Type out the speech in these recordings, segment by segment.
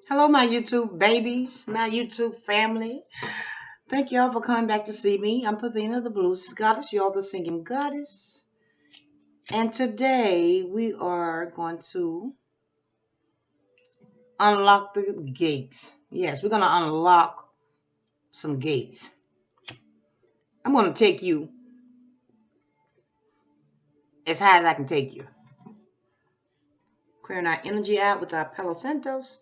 Hello, my YouTube babies, my YouTube family. Thank y'all for coming back to see me. I'm Pathina, the Blues Goddess. Y'all the singing goddess. And today we are going to unlock the gates. Yes, we're going to unlock some gates. I'm going to take you as high as I can take you. Clearing our energy out with our Palo Santos.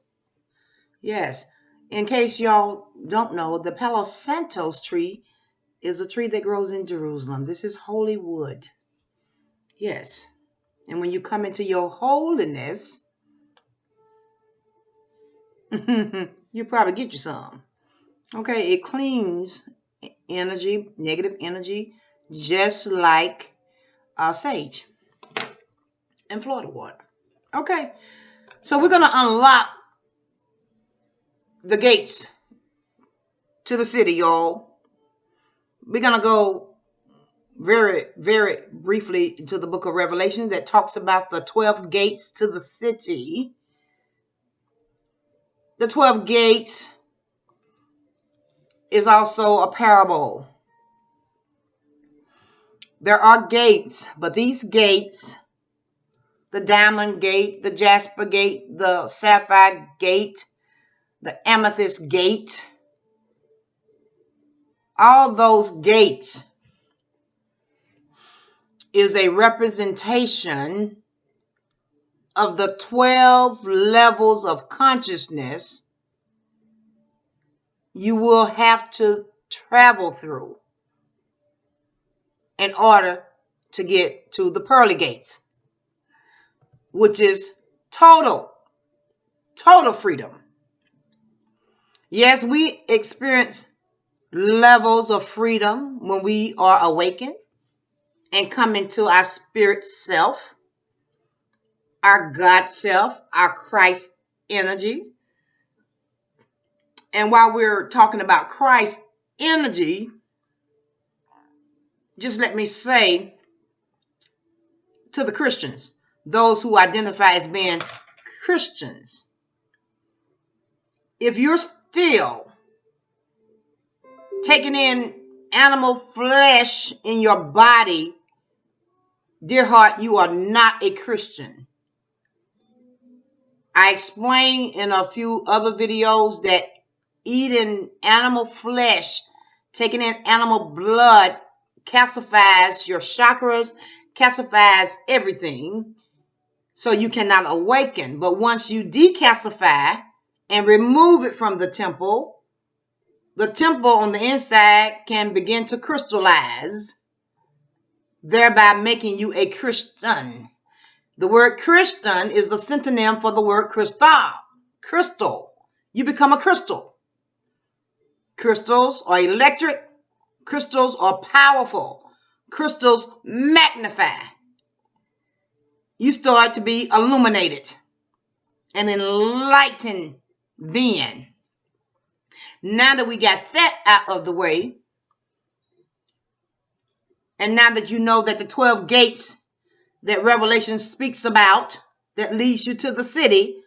Yes, in case y'all don't know, the Palo Santos tree is a tree that grows in Jerusalem. This is holy wood. Yes. And when you come into your holiness, you probably get you some. Okay, it cleans energy, negative energy, just like sage and Florida water. Okay, so we're going to unlock the gates to the city, y'all. We're going to go very, very briefly into the book of Revelation that talks about the 12 gates to the city. The 12 gates is also a parable. There are gates, but these gates, the diamond gate, the jasper gate, the sapphire gate, the amethyst gate, all those gates is a representation of the 12 levels of consciousness you will have to travel through in order to get to the pearly gates, which is total freedom. Yes, we experience levels of freedom when we are awakened and come into our spirit self, our God self, our Christ energy. And while we're talking about Christ energy, just let me say to the Christians, those who identify as being Christians, if you're still taking in animal flesh in your body, dear heart, you are not a Christian. I explained in a few other videos that eating animal flesh, taking in animal blood, calcifies your chakras, calcifies everything, so you cannot awaken. But once you decalcify and remove it from the temple on the inside can begin to crystallize, thereby making you a Christian. The word Christian is a synonym for the word crystal. You become a crystal. Crystals are electric. Crystals are powerful. Crystals magnify. You start to be illuminated, an enlightened being. Now that we got that out of the way, and now that you know that the 12 gates that Revelation speaks about that leads you to the city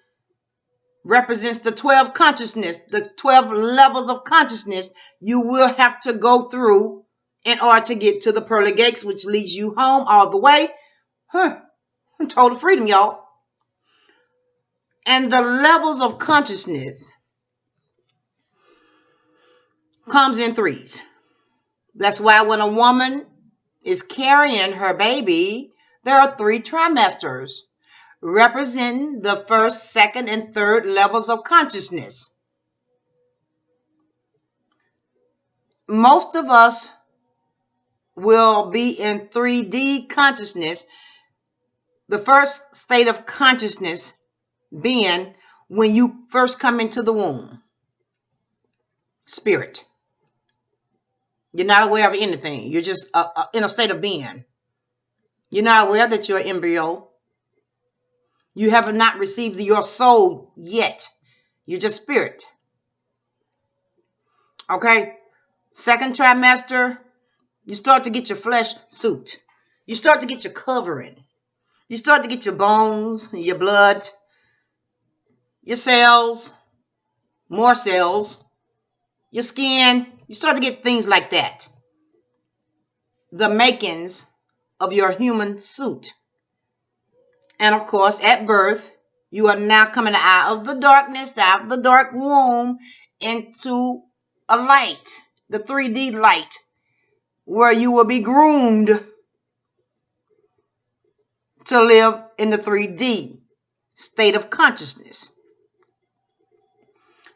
represents the 12 consciousness, the 12 levels of consciousness you will have to go through in order to get to the pearly gates, which leads you home all the way. Total freedom, y'all. And the levels of consciousness comes in threes. That's why when a woman is carrying her baby, there are 3 trimesters representing the first, second, and third levels of consciousness. Most of us will be in 3D consciousness. The first state of consciousness being when you first come into the womb. Spirit. You're not aware of anything. You're just in a state of being. You're not aware that you're an embryo. You have not received your soul yet. You're just spirit. Okay? Second trimester, you start to get your flesh suit. You start to get your covering. You start to get your bones, your blood, your cells, more cells, your skin. You start to get things like that. The makings of your human suit. And of course, at birth, you are now coming out of the darkness, out of the dark womb, into a light, the 3D light, where you will be groomed to live in the 3D state of consciousness.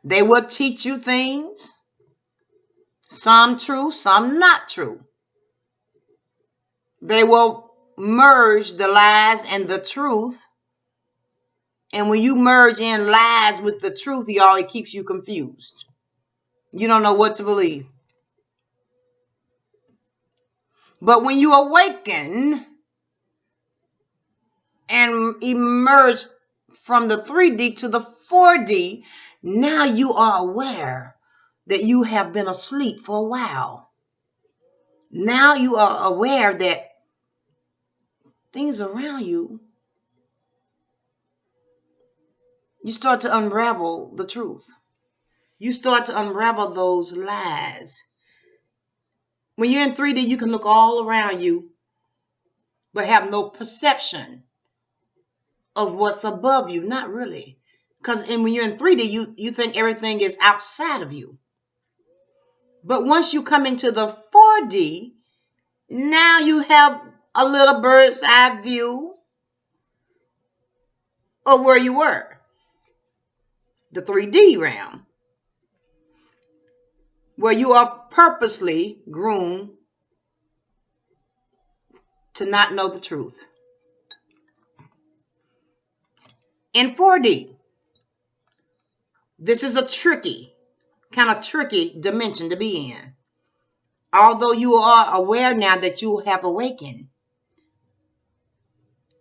They will teach you things, some true, some not true. They will merge the lies and the truth. And when you merge in lies with the truth, y'all, it keeps you confused. You don't know what to believe. But when you awaken and emerge from the 3D to the 4D, now you are aware that you have been asleep for a while. Now you are aware that things around you, you start to unravel the truth. You start to unravel those lies. When you're in 3D, you can look all around you, but have no perception of what's above you. Not really. Because when you're in 3D, you think everything is outside of you. But once you come into the 4D, now you have a little bird's eye view of where you were. The 3D realm, where you are purposely groomed to not know the truth. In 4D, this is a kind of tricky dimension to be in. Although you are aware now that you have awakened,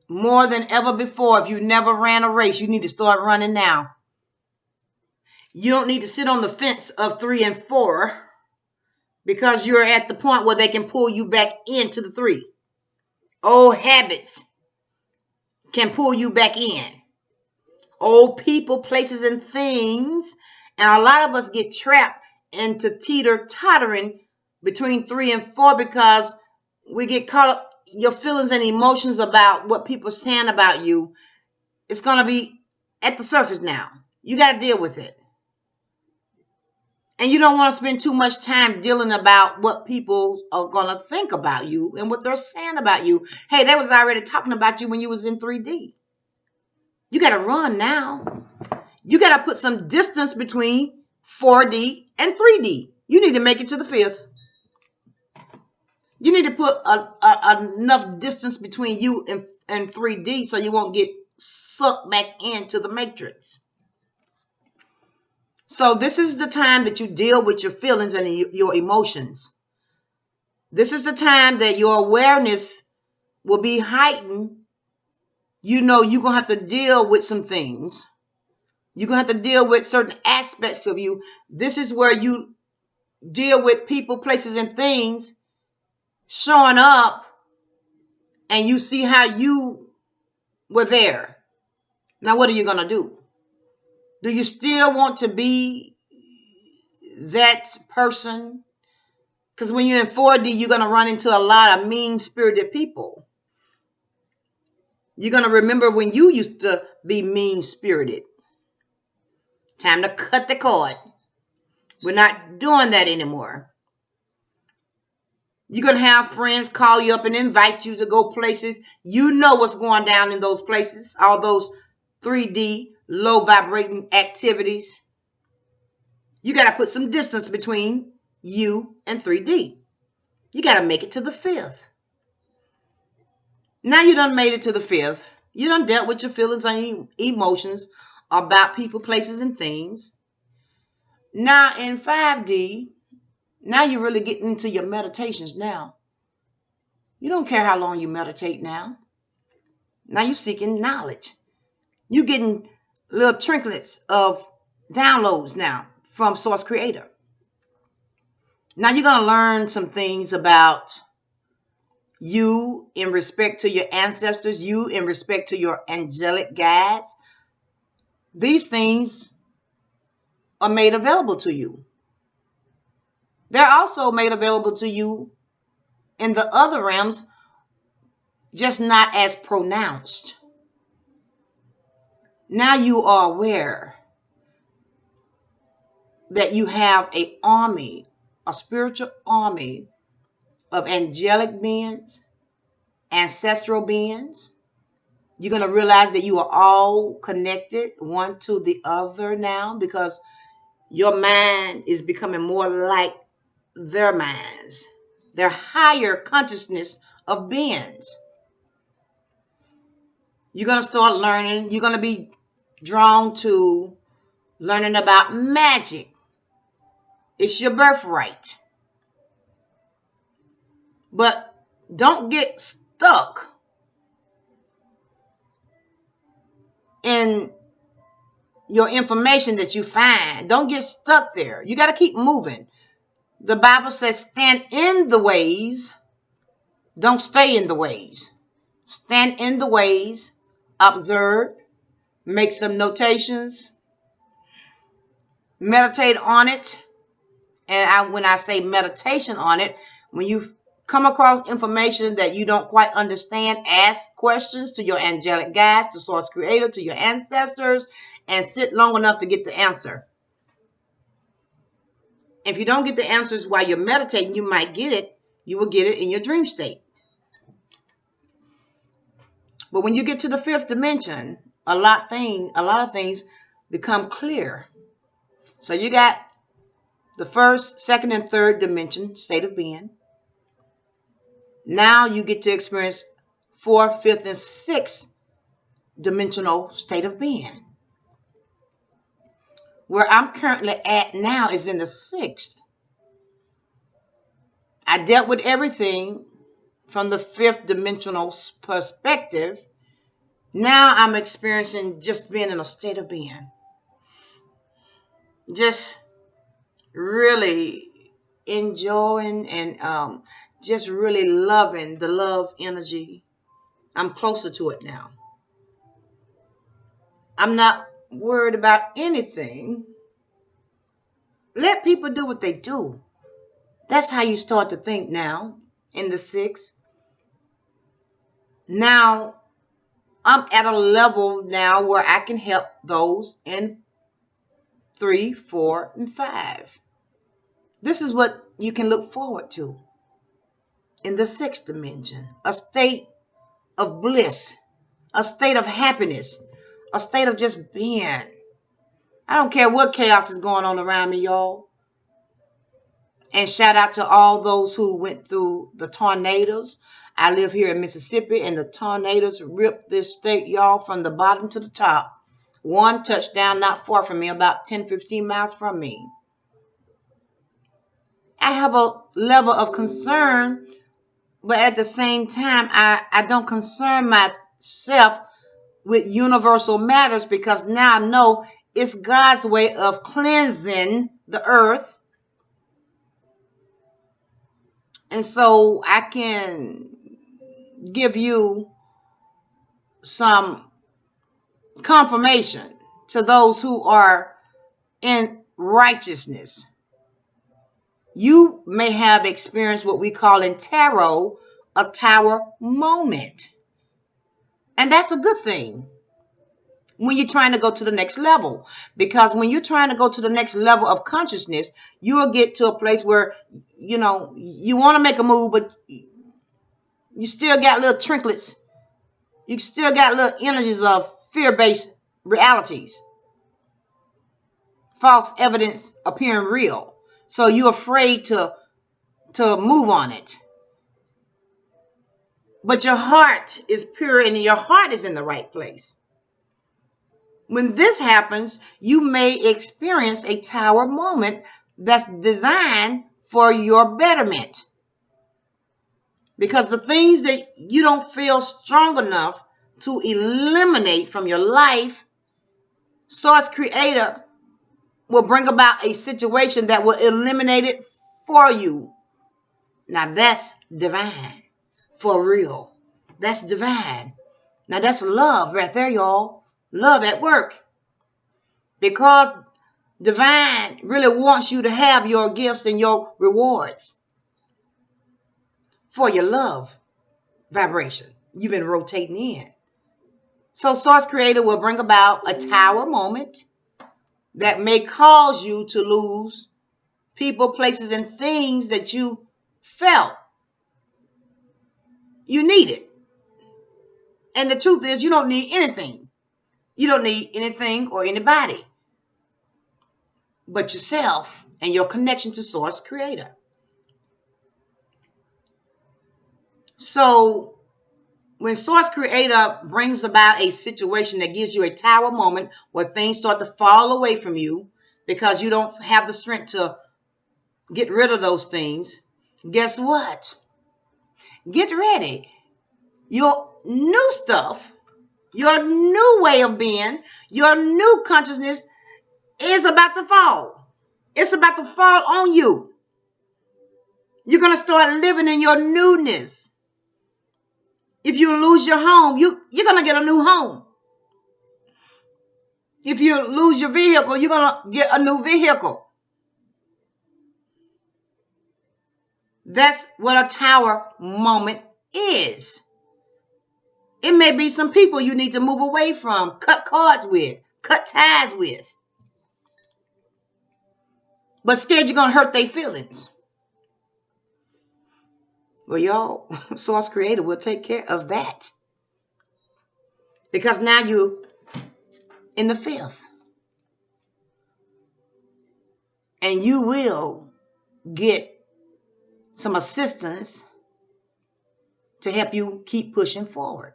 more than ever before, if you never ran a race, you need to start running now. You don't need to sit on the fence of 3 and 4 because you're at the point where they can pull you back into the 3. Old habits can pull you back in. Old people, places, and things. And a lot of us get trapped into teeter-tottering between 3 and 4 because we get caught up. Your feelings and emotions about what people are saying about you, it's going to be at the surface now. You got to deal with it. And you don't want to spend too much time dealing about what people are going to think about you and what they're saying about you. Hey, they was already talking about you when you was in 3D. You got to run now. You got to put some distance between 4D and 3D. You need to make it to the 5th. You need to put enough distance between you and 3D so you won't get sucked back into the matrix. So this is the time that you deal with your feelings and your emotions. This is the time that your awareness will be heightened. You know you're going to have to deal with some things. You're going to have to deal with certain aspects of you. This is where you deal with people, places, and things showing up, and you see how you were there. Now, what are you going to do? Do you still want to be that person? Because when you're in 4D, you're going to run into a lot of mean-spirited people. You're going to remember when you used to be mean-spirited. Time to cut the cord. We're not doing that anymore. You're going to have friends call you up and invite you to go places. You know what's going down in those places, all those 3D low vibrating activities. You got to put some distance between you and 3D. You got to make it to the 5th. Now you done made it to the 5th. You done dealt with your feelings and emotions about people, places, and things. Now in 5D, now you're really getting into your meditations now. You don't care how long you meditate now. Now you're seeking knowledge. You're getting little trinkets of downloads now from Source Creator. Now you're going to learn some things about you in respect to your ancestors, you in respect to your angelic guides. These things are made available to you. They're also made available to you in the other realms, just not as pronounced. Now you are aware that you have an army, a spiritual army of angelic beings, ancestral beings. You're going to realize that you are all connected one to the other now, because your mind is becoming more like their minds, their higher consciousness of beings. You're going to start learning. You're going to be drawn to learning about magic. It's your birthright. But don't get stuck in your information that you find. Don't get stuck there. You got to keep moving. The Bible says stand in the ways. Don't stay in the ways. Stand in the ways. Observe. Make some notations. Meditate on it. And when I say meditation on it, when you come across information that you don't quite understand, ask questions to your angelic guides, to source creator, to your ancestors, and sit long enough to get the answer. If you don't get the answers while you're meditating, you might get it. You will get it in your dream state. But when you get to the fifth dimension, a lot of things become clear. So you got the first, second, and third dimension, state of being. Now you get to experience fourth, fifth, and sixth dimensional state of being. Where I'm currently at now is in the sixth. I dealt with everything from the fifth dimensional perspective. Now I'm experiencing just being in a state of being. Just really enjoying and just really loving the love energy. I'm closer to it now. I'm not worried about anything. Let people do what they do. That's how you start to think now in the sixth. Now I'm at a level now where I can help those in 3, 4, and 5. This is what you can look forward to in the sixth dimension. A state of bliss, a state of happiness, a state of just being. I don't care what chaos is going on around me, y'all. And shout out to all those who went through the tornadoes. I live here in Mississippi, and the tornadoes ripped this state, y'all, from the bottom to the top. One touched down not far from me, about 10, 15 miles from me. I have a level of concern, but at the same time, I don't concern myself with universal matters, because now I know it's God's way of cleansing the earth. And so I can give you some confirmation to those who are in righteousness. You may have experienced what we call in tarot a tower moment. And that's a good thing when you're trying to go to the next level. Because when you're trying to go to the next level of consciousness, you will get to a place where, you want to make a move, but you still got little trinkets. You still got little energies of fear-based realities. False evidence appearing real. So you're afraid to move on it. But your heart is pure and your heart is in the right place. When this happens, you may experience a tower moment that's designed for your betterment. Because the things that you don't feel strong enough to eliminate from your life, Source Creator will bring about a situation that will eliminate it for you. Now that's divine. For real. That's divine. Now that's love right there, y'all. Love at work. Because Divine really wants you to have your gifts and your rewards for your love vibration you've been rotating in. So Source Creator will bring about a tower moment that may cause you to lose people, places, and things that you felt you needed. And the truth is, you don't need anything. You don't need anything or anybody but yourself and your connection to Source Creator. So when Source Creator brings about a situation that gives you a tower moment where things start to fall away from you because you don't have the strength to get rid of those things, guess what? Get ready. Your new stuff, your new way of being, your new consciousness is about to fall. It's about to fall on you. You're going to start living in your newness. If you lose your home, you're going to get a new home. If you lose your vehicle, you're going to get a new vehicle. That's what a tower moment is. It may be some people you need to move away from, cut cords with, cut ties with. But scared you're going to hurt their feelings. Well, y'all, Source Creator will take care of that. Because now you're in the fifth. And you will get some assistance to help you keep pushing forward.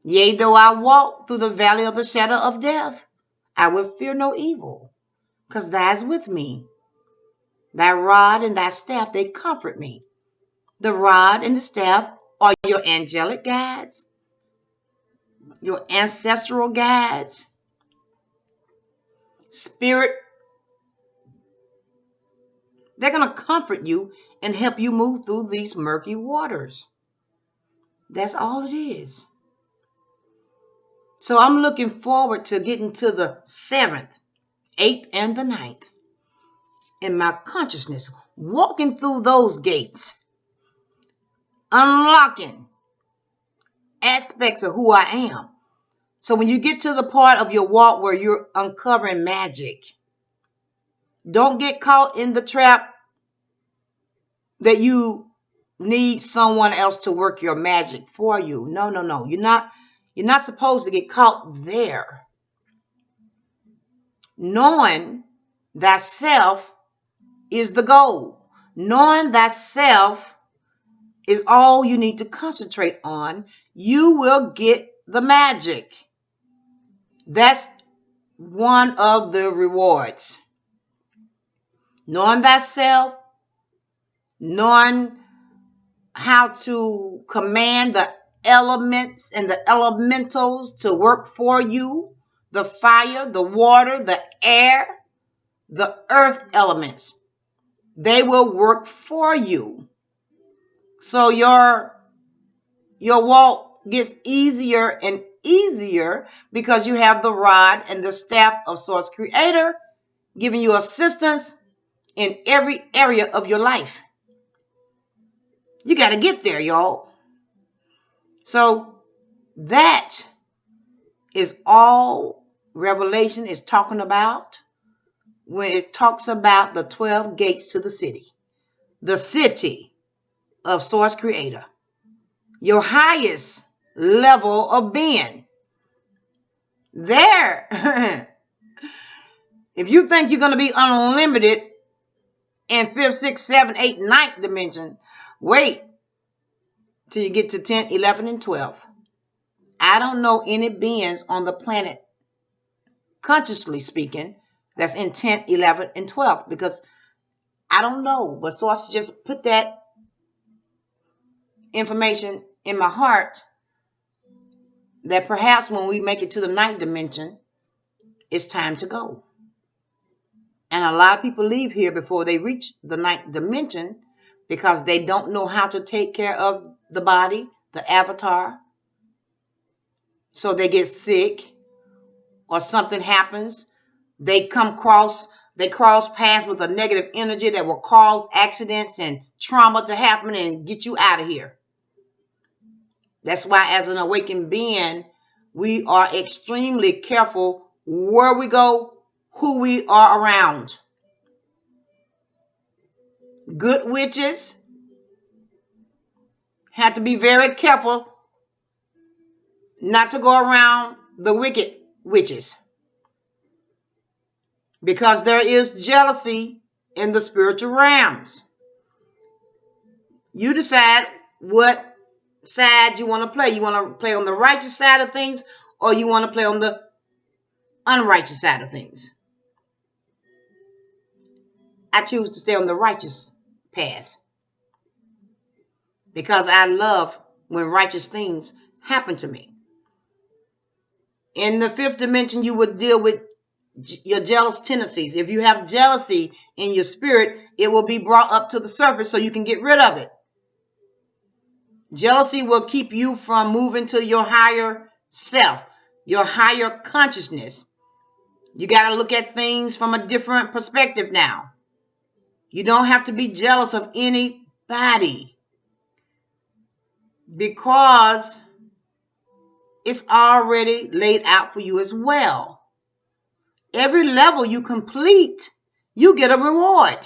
Yea, though I walk through the valley of the shadow of death, I will fear no evil, because thou's with me. Thy rod and thy staff, they comfort me. The rod and the staff are your angelic guides, your ancestral guides, spirit. They're going to comfort you and help you move through these murky waters. That's all it is. So I'm looking forward to getting to the 7th, 8th, and the 9th in my consciousness, walking through those gates, unlocking aspects of who I am. So when you get to the part of your walk where you're uncovering magic, don't get caught in the trap that you need someone else to work your magic for you. No. You're not supposed to get caught there. Knowing thyself is the goal. Knowing thyself is all you need to concentrate on. You will get the magic. That's one of the rewards. Knowing thyself, knowing how to command the elements and the elementals to work for you, the fire, the water, the air, the earth elements. They will work for you. So your walk gets easier and easier because you have the rod and the staff of Source Creator giving you assistance in every area of your life. You got to get there, y'all. So that is all Revelation is talking about when it talks about the 12 gates to the city of Source Creator, your highest level of being. There, if you think you're going to be unlimited in 5th, 6th, 7th, 8th, 9th dimension, wait till you get to 10th, 11th, and 12th. I don't know any beings on the planet, consciously speaking, that's in 10th, 11th, and 12th, because I don't know, but Source just put that information in my heart that perhaps when we make it to the 9th dimension, it's time to go. And a lot of people leave here before they reach the 9th dimension because they don't know how to take care of the body, the avatar. So they get sick or something happens They cross paths with a negative energy that will cause accidents and trauma to happen and get you out of here. That's why as an awakened being, we are extremely careful where we go, who we are around. Good witches have to be very careful not to go around the wicked witches, because there is jealousy in the spiritual realms. You decide what side you want to play. You want to play on the righteous side of things, or you want to play on the unrighteous side of things. I choose to stay on the righteous path because I love when righteous things happen to me. In the fifth dimension, you would deal with your jealous tendencies. If you have jealousy in your spirit, it will be brought up to the surface so you can get rid of it. Jealousy will keep you from moving to your higher self, your higher consciousness. You got to look at things from a different perspective now. You don't have to be jealous of anybody because it's already laid out for you as well. Every level you complete, you get a reward.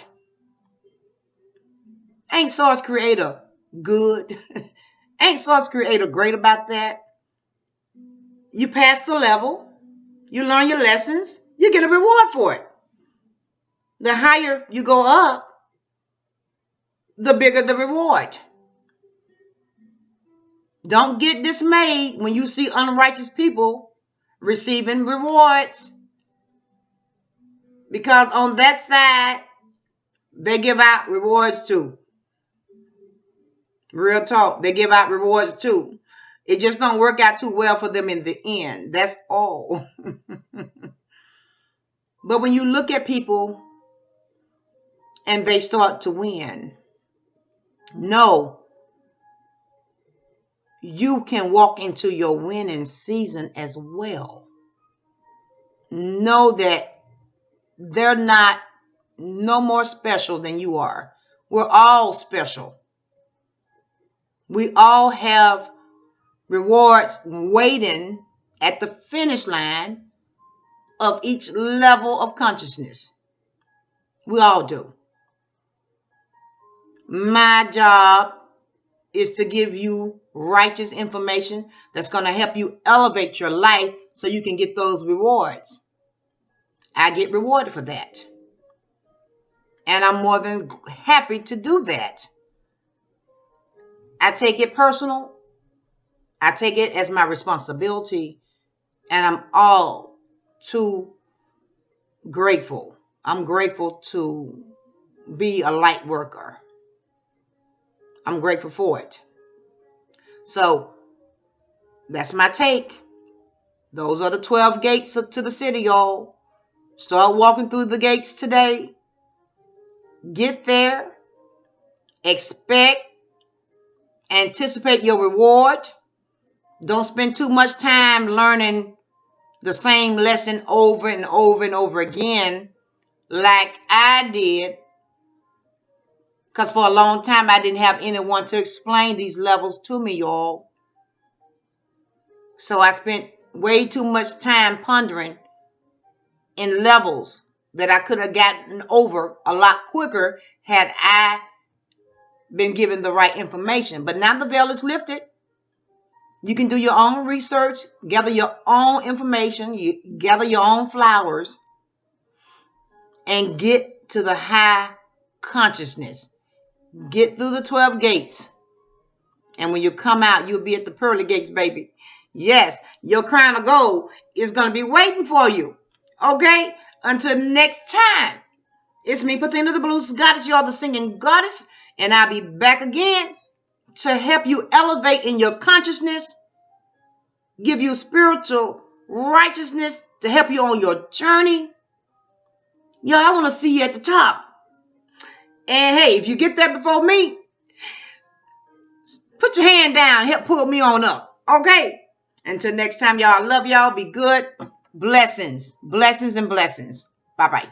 Ain't Source Creator good? Ain't Source Creator great about that? You pass the level, you learn your lessons, you get a reward for it. The higher you go up, the bigger the reward. Don't get dismayed when you see unrighteous people receiving rewards, because on that side, they give out rewards too. Real talk, they give out rewards too. It just don't work out too well for them in the end. That's all. But when you look at people and they start to win, know you can walk into your winning season as well. Know that they're not no more special than you are. We're all special. We all have rewards waiting at the finish line of each level of consciousness. We all do. My job is to give you righteous information that's going to help you elevate your life so you can get those rewards. I get rewarded for that. And I'm more than happy to do that. I take it personal. I take it as my responsibility. And I'm all too grateful. I'm grateful to be a light worker. I'm grateful for it. So that's my take. Those are the 12 gates to the city, y'all. Start walking through the gates today. Get there. Expect. Anticipate your reward. Don't spend too much time learning the same lesson over and over and over again like I did. Because for a long time, I didn't have anyone to explain these levels to me, y'all. So I spent way too much time pondering in levels that I could have gotten over a lot quicker had I been given the right information. But now the veil is lifted. You can do your own research, gather your own information, you gather your own flowers, and get to the high consciousness. Get through the 12 gates. And when you come out, you'll be at the pearly gates, baby. Yes, your crown of gold is going to be waiting for you. Okay? Until next time. It's me, Pathina the Blues Goddess. You're the singing goddess. And I'll be back again to help you elevate in your consciousness. Give you spiritual righteousness to help you on your journey. Y'all, I want to see you at the top. And hey, if you get there before me, put your hand down and help pull me on up. Okay? Until next time, y'all. I love y'all. Be good. Blessings, blessings, and blessings. Bye bye.